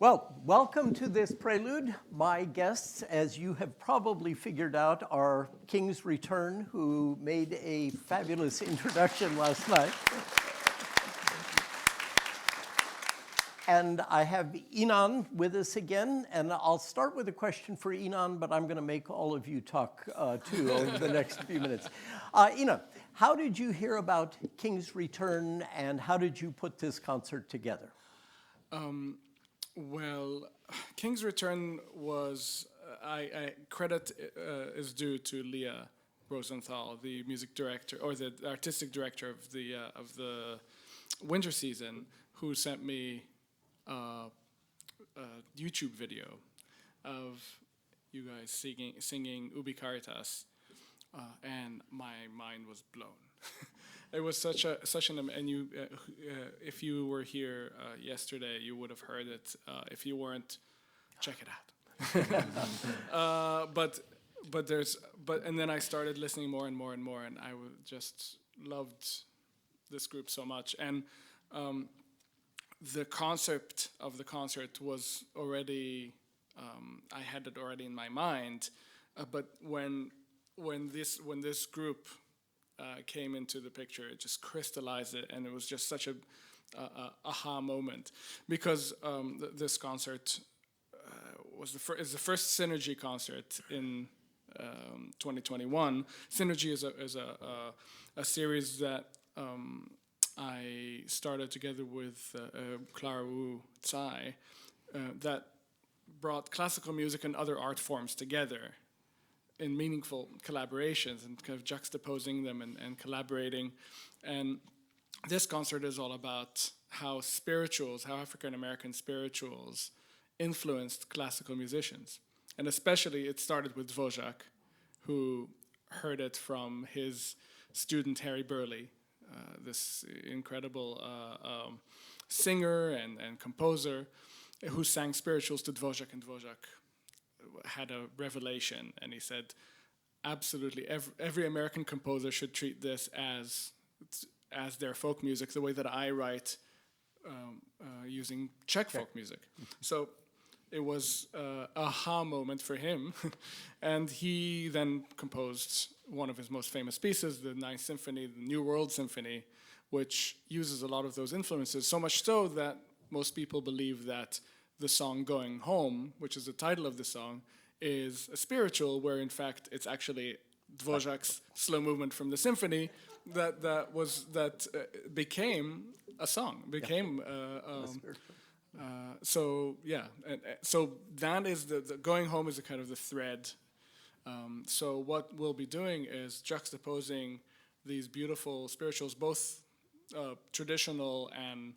Well, welcome to this prelude. My guests, as you have probably figured out, are King's Return, who made a fabulous introduction last night. And I have Inon with us again, and I'll start with a question for Inon, but I'm going to make all of you talk too over the next few minutes. Inon, how did you hear about King's Return, and how did you put this concert together? Well, King's Return was, credit is due to Leah Rosenthal, the music director, or the artistic director of the winter season, who sent me a YouTube video of you guys singing Ubi Caritas, and my mind was blown. It was such an and you if you were here yesterday, you would have heard it. If you weren't, check it out. And then I started listening more and more and more, and I just loved this group so much. And the concept of the concert was already I had it already in my mind, but when this group came into the picture, it just crystallized it, and it was just such a aha moment, because this concert is the first Synergy concert in 2021. Synergy is a series that I started together with Clara Tsai that brought classical music and other art forms together in meaningful collaborations and kind of juxtaposing them and collaborating. And this concert is all about how African American spirituals influenced classical musicians. And especially it started with Dvořák, who heard it from his student Harry Burleigh, this incredible singer and composer who sang spirituals to Dvořák, and Dvořák had a revelation, and he said, absolutely, every American composer should treat this as their folk music, the way that I write using Czech folk music. So it was a aha moment for him, and he then composed one of his most famous pieces, the Ninth Symphony, the New World Symphony, which uses a lot of those influences, so much so that most people believe that the song Goin Home, which is the title of the song, is a spiritual, where in fact it's actually Dvořák's slow movement from the symphony that became a song, so yeah, so that is the Going Home is a kind of the thread. So what we'll be doing is juxtaposing these beautiful spirituals, both traditional and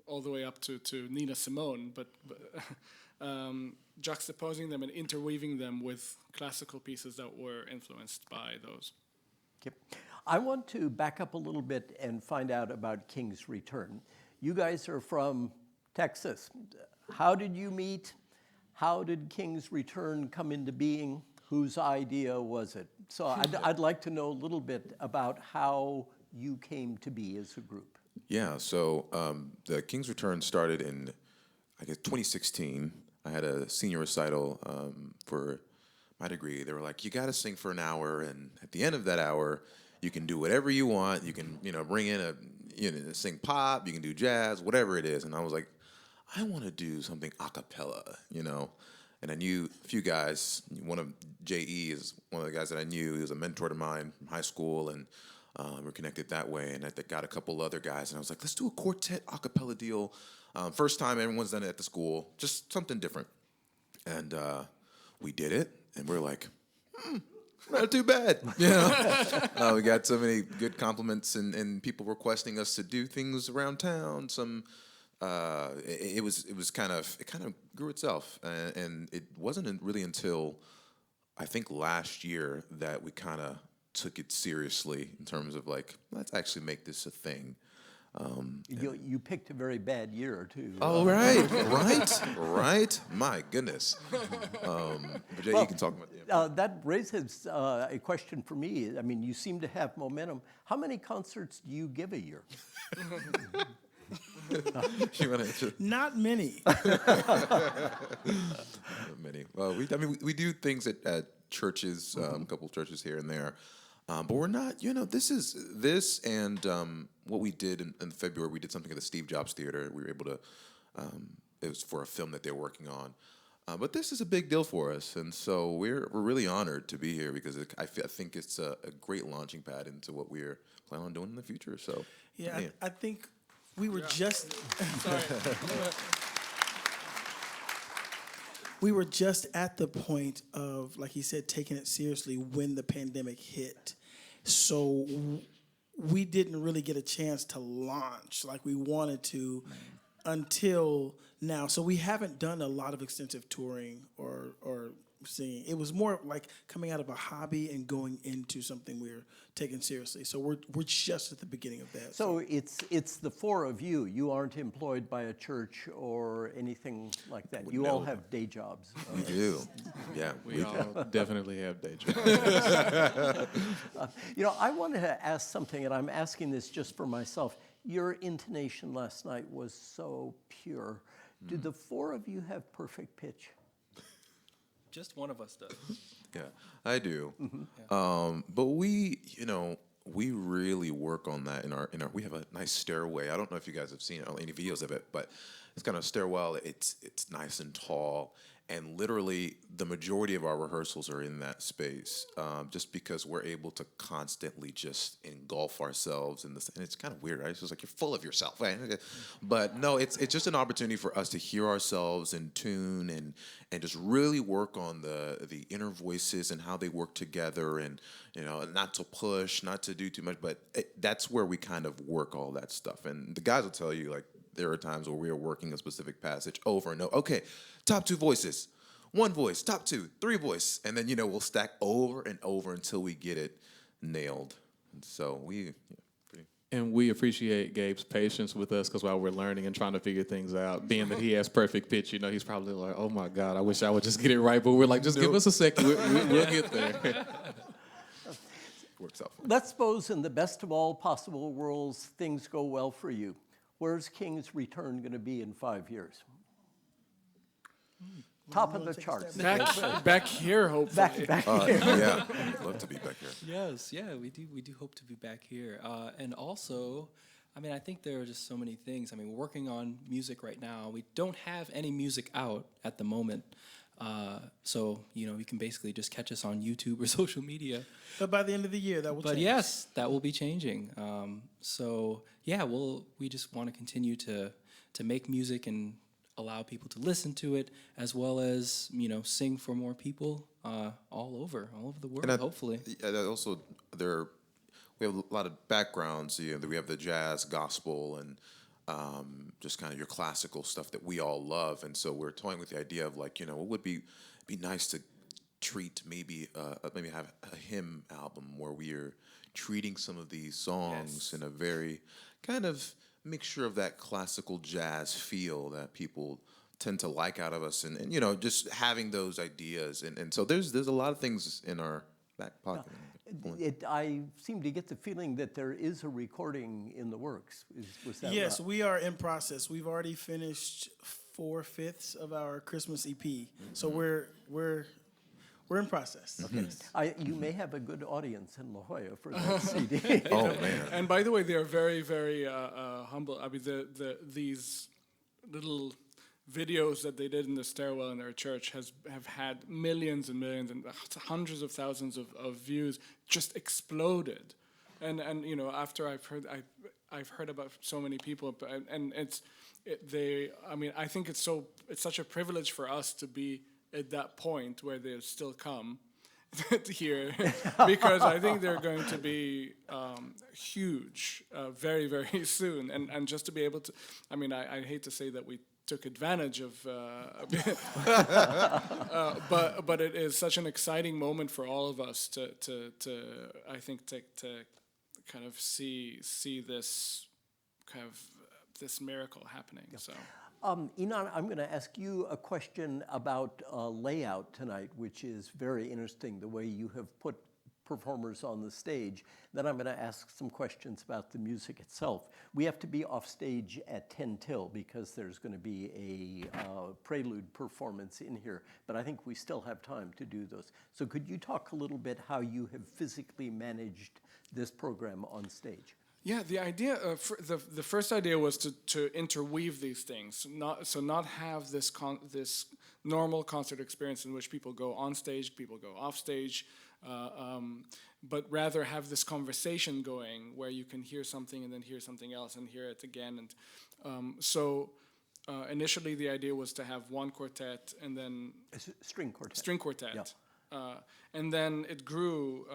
all the way up to Nina Simone, but juxtaposing them and interweaving them with classical pieces that were influenced by those. Okay. I want to back up a little bit and find out about King's Return. You guys are from Texas. How did you meet? How did King's Return come into being? Whose idea was it? So I'd like to know a little bit about how you came to be as a group. Yeah, so the King's Return started in, I guess, 2016. I had a senior recital for my degree. They were like, you got to sing for an hour, and at the end of that hour, you can do whatever you want. You can, bring in sing pop, you can do jazz, whatever it is. And I was like, I want to do something a cappella, And I knew a few guys. One of J.E. is one of the guys that I knew. He was a mentor of mine from high school, and we're connected that way. And I got a couple other guys, and I was like, let's do a quartet a cappella deal. First time everyone's done it at the school, just something different. And we did it, and we're like, not too bad. We got so many good compliments and people requesting us to do things around town. It kind of grew itself, and it wasn't really until I think last year that we kind of took it seriously in terms of like, let's actually make this a thing. You picked a very bad year too. Oh, right. My goodness. But Jay, you can talk about that raises a question for me. I mean, you seem to have momentum. How many concerts do you give a year? You want to answer? Not many. Many. Well, we do things at churches, a couple churches here and there, but we're not. This and what we did in February. We did something at the Steve Jobs Theater. We were able to. It was for a film that they're working on. But this is a big deal for us, and so we're really honored to be here because I think it's a great launching pad into what we're planning on doing in the future. So Yeah, I think we were just we were just at the point of, like he said, taking it seriously when the pandemic hit. So we didn't really get a chance to launch like we wanted to until now. So we haven't done a lot of extensive touring or singing. It was more like coming out of a hobby and going into something we're taking seriously. So we're just at the beginning of that. So it's the four of you. You aren't employed by a church or anything like that. You all have day jobs. we do. Yeah, We all definitely have day jobs. I wanted to ask something, and I'm asking this just for myself. Your intonation last night was so pure. Do the four of you have perfect pitch? Just one of us does. Yeah, I do. But we really work on that in our. We have a nice stairway. I don't know if you guys have seen any videos of it, but it's kind of a stairwell. It's nice and tall, and literally the majority of our rehearsals are in that space, just because we're able to constantly just engulf ourselves in this. And it's kind of weird, right? It's just like you're full of yourself, right? But no, it's just an opportunity for us to hear ourselves in tune and just really work on the inner voices and how they work together, and not to push, not to do too much, but that's where we kind of work all that stuff. And the guys will tell you, like, there are times where we are working a specific passage over and over. Okay, top two voices, one voice, top two, three voice, and then we'll stack over and over until we get it nailed. And so And we appreciate Gabe's patience with us because while we're learning and trying to figure things out, being that he has perfect pitch, he's probably like, oh my God, I wish I would just get it right. But we're like, just give us a second. We'll get there. works out. Let's suppose in the best of all possible worlds, things go well for you. Where's King's Return going to be in 5 years? Top of the charts. Back here, hopefully. Back here. Yeah, love to be back here. Yes, yeah, we do hope to be back here. And also, I think there are just so many things. We're working on music right now. We don't have any music out at the moment. So, you can basically just catch us on YouTube or social media. But by the end of the year, that will change. But yes, that will be changing. We just want to continue to make music and allow people to listen to it, as well as, sing for more people all over the world, hopefully. Also, we have a lot of backgrounds. We have the jazz, gospel, and just kind of your classical stuff that we all love. And so we're toying with the idea of what would be nice to treat maybe have a hymn album where we are treating some of these songs in a very kind of mixture of that classical jazz feel that people tend to like out of us, and just having those ideas, and so there's a lot of things in our back pocket. I seem to get the feeling that there is a recording in the works. Was that Yes, right? we are in process. We've already finished 4/5 of our Christmas EP, so we're in process. Okay. You may have a good audience in La Jolla for that CD. Oh man! And by the way, they are very, very humble. These little videos that they did in the stairwell in their church have had millions and millions and hundreds of thousands of views, just exploded. And after I've heard about so many people, and I think it's such a privilege for us to be at that point where they still come here, because I think they're going to be huge very, very soon. And just to be able to, I hate to say that we took advantage of, but it is such an exciting moment for all of us to kind of see this kind of this miracle happening. Yeah. So. Inon, I'm going to ask you a question about layout tonight, which is very interesting, the way you have put performers on the stage. Then I'm going to ask some questions about the music itself. We have to be off stage at 10 till because there's going to be a Prelude performance in here, but I think we still have time to do those. So could you talk a little bit how you have physically managed this program on stage? Yeah, the idea, the first idea was to interweave these things, not have this normal concert experience in which people go on stage, people go off stage, but rather have this conversation going where you can hear something and then hear something else and hear it again. And initially the idea was to have one quartet and then String quartet. String quartet, Yeah. and then it grew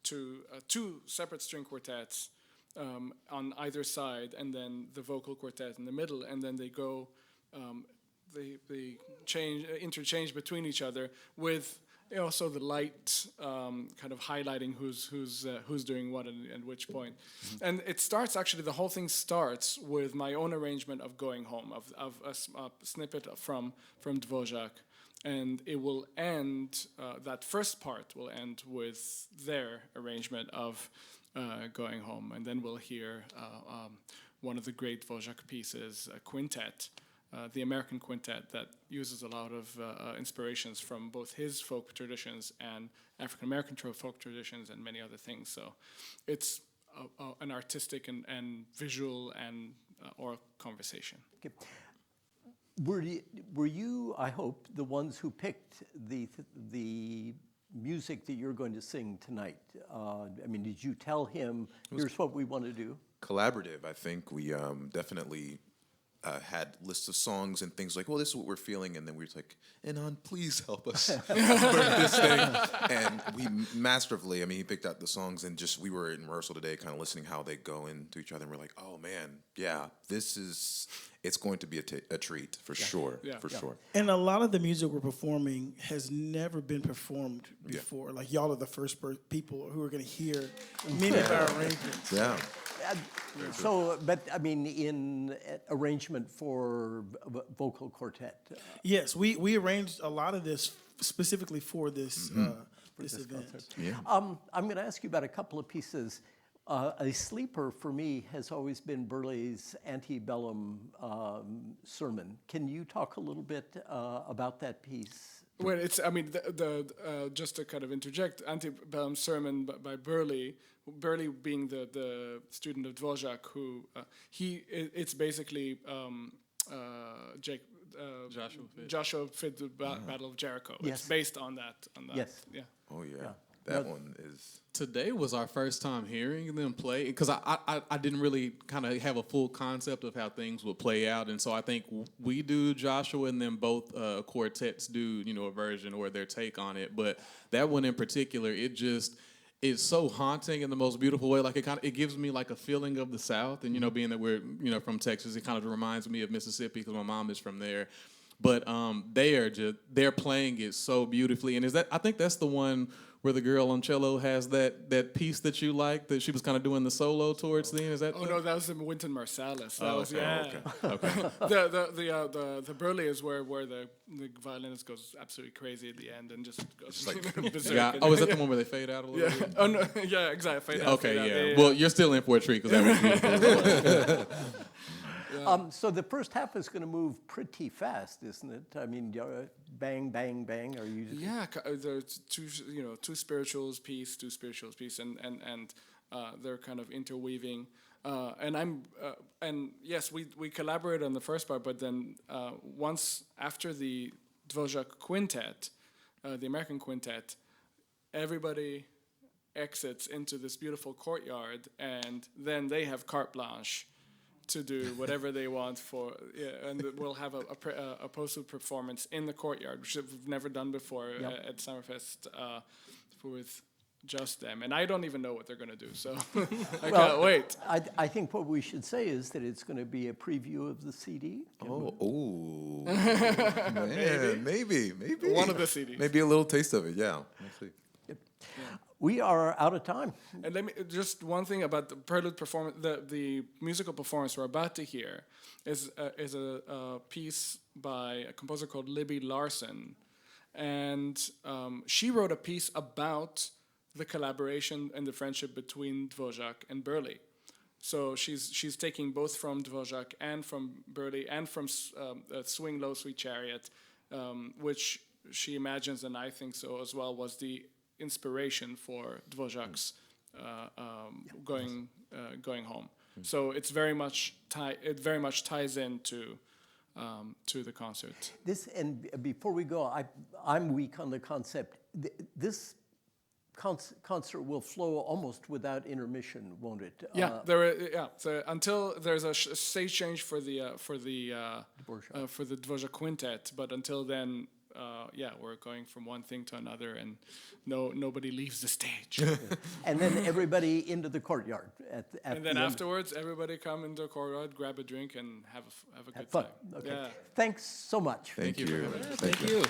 to two separate string quartets. On either side, and then the vocal quartet in the middle, and then they go, they interchange between each other with also the light kind of highlighting who's doing what and which point. Mm-hmm. And it starts actually. The whole thing starts with my own arrangement of Goin Home, of a snippet from Dvořák. And it will end, that first part will end with their arrangement of Goin Home. And then we'll hear one of the great Dvořák pieces, a quintet, the American quintet that uses a lot of inspirations from both his folk traditions and African-American folk traditions and many other things. So it's an artistic and visual and oral conversation. Okay. Were you, I hope, the ones who picked the music that you're going to sing tonight? I mean, did you tell him, here's what we want to do? Collaborative, I think. We definitely had lists of songs and things like, well, this is what we're feeling, and then we were like, Inon, please help us learn this thing. And we masterfully, I mean, he picked out the songs, and just, we were in rehearsal today kind of listening how they go into each other, and we're like, oh man, yeah, it's going to be a treat, for sure, for sure. And a lot of the music we're performing has never been performed before. Yeah. Like, y'all are the first people who are going to hear many of our arrangements. Yeah. So, but I mean, in arrangement for vocal quartet. Yes, we arranged a lot of this specifically for this this event. Yeah. I'm going to ask you about a couple of pieces. A sleeper for me has always been Burleigh's antebellum sermon. Can you talk a little bit about that piece? Well, it's, I mean, just to kind of interject, antebellum sermon by Burleigh being the student of Dvořák, who it's basically Joshua Fit the Battle of Jericho. Yes. It's based on that. Yes. Yeah. Oh yeah. That one is... Today was our first time hearing them play, because I didn't really kind of have a full concept of how things would play out, and so I think we do Joshua, and then both quartets do, a version or their take on it. But that one in particular, it's so haunting in the most beautiful way. Like, it gives me like a feeling of the South, and being that we're from Texas, it kind of reminds me of Mississippi because my mom is from there. But they're playing it so beautifully, and I think that's the one where the girl on cello has that piece that you like, that she was kind of doing the solo towards the end. Is that? Oh no, that was in Wynton Marsalis. That was Okay. The Burleigh is where the violinist goes absolutely crazy at the end and just goes berserk. Yeah. Oh, is that the one where they fade out a little bit? Oh no, yeah, exactly. Fade out. Okay, yeah. Well, you're still in for a treat because that was beautiful. So the first half is going to move pretty fast, isn't it? I mean, bang, bang, bang. Are you? Yeah, there's two spirituals piece, and they're kind of interweaving. And yes, we collaborate on the first part, but then once after the Dvořák quintet, the American quintet, everybody exits into this beautiful courtyard, and then they have carte blanche to do whatever they want and we'll have a post-lude performance in the courtyard, which we've never done before at SummerFest with just them. And I don't even know what they're going to do, so I can't wait. I think what we should say is that it's going to be a preview of the CD. Man, maybe. One of the CDs. Maybe a little taste of it, yeah. We'll see. Yep. We are out of time. And let me just one thing about the Prelude performance. The musical performance we're about to hear is a piece by a composer called Libby Larsen, and she wrote a piece about the collaboration and the friendship between Dvorak and Burley. So she's taking both from Dvorak and from Burley and from Swing Low, Sweet Chariot, which she imagines, and I think so as well, was the inspiration for Dvorak's going home. So it's very much ties into the concert. This, and before we go, I'm weak on the concept. This concert will flow almost without intermission, won't it? So until there's a stage change for the Dvorak Quintet, but until then, we're going from one thing to another, and nobody leaves the stage. And then everybody into the courtyard and then afterwards, everybody come into the courtyard, grab a drink, and have a good fun. time. Okay. Yeah. Thanks so much. Thank you. Thank you.